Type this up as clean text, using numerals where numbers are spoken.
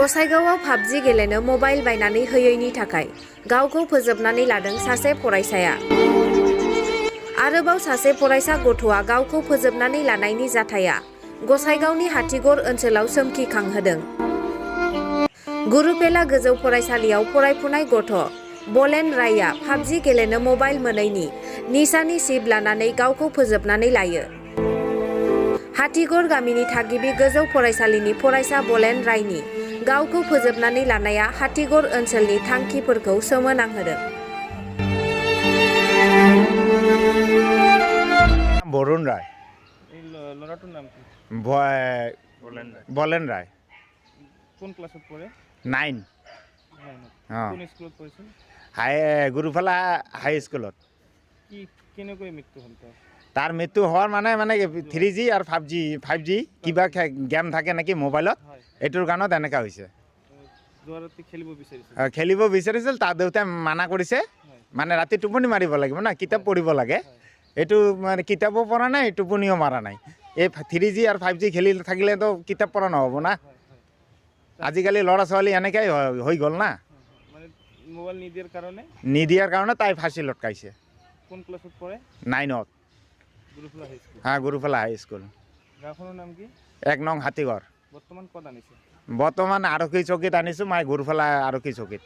गसाइगावआव PUBG गेलेनो mobile बायनानै होयैनि थाखाय गावखौ फोजोबनानै लादों सासे फरायसाया। आरोबाव सासे फरायसा गथ'आ गावखौ फोजोबनानै लानायनि जाथाया गसाइगावनि हाथिगर ओनसोलाव सोमखिखांहोदों। गुरुपेला गोजौ फरायसालियाव फरायफुनाय गथ' बलेन रायआ पाबजि गेलेनो मबाइल मोनैनि निसानि सिप लानानै गावखौ फोजोबनानै लायो। हाथिगर गामिनि थागिबि गोजौ फरायसालिनि फरायसा बलेन रायनि गावखौ फोजोबनानै लानाया हाथिगर ओनसोलनि थांखिफोरखौ सोमोनांहोदों। বৰুণ ৰায়। ল'ৰাটোৰ নাম কি? বলেন ৰায়। কোন ক্লাছত পঢ়ে? 9। কোন স্কুলত পঢ়িছিল? গুৰুফালা হাই স্কুলত। কি কেনেকৈ মৃত্যু হ'ল তাৰ? তাৰ মৃত্যু হওয়াৰ মানে 3G আৰ 5G কিবা গেম থাকে নাকি মোবাইলত, এইটোৰ কাৰণত এনেকা হৈছে। খেলিব বিচাৰিছিল, তাৰ দেউতাই মানা কৰিছে। মানে ৰাতি টোপনি মাৰিব লাগিব না, কিতাপ পঢ়িব লাগে। এইটো মানে কিতাপো পঢ়া নাই, টোপনিও মাৰা নাই। এই 3G আর 5G খেলি থাকিলে তো কিতাপ পঢ়া নহ'ব না। আজিকালি ল'ৰা ছোৱালী এনেকাই হৈ গ'ল না। মোবাইল নিদিয়াৰ কাৰণে তাই ফাঁচি লটকাইছে। কোন ক্লাছত পঢ়ে? 9ত। গুৰুফলা হাই স্কুল। গুৰুফলা হাই স্কুল। গাঁওখনৰ নাম কি? 1 নং হাতীগড়। বৰ্তমান ক'ত আনিছে? বৰ্তমান আৰক্ষী চকীত আনিছোঁ, মই গুৰুফলা আৰক্ষী চকীত।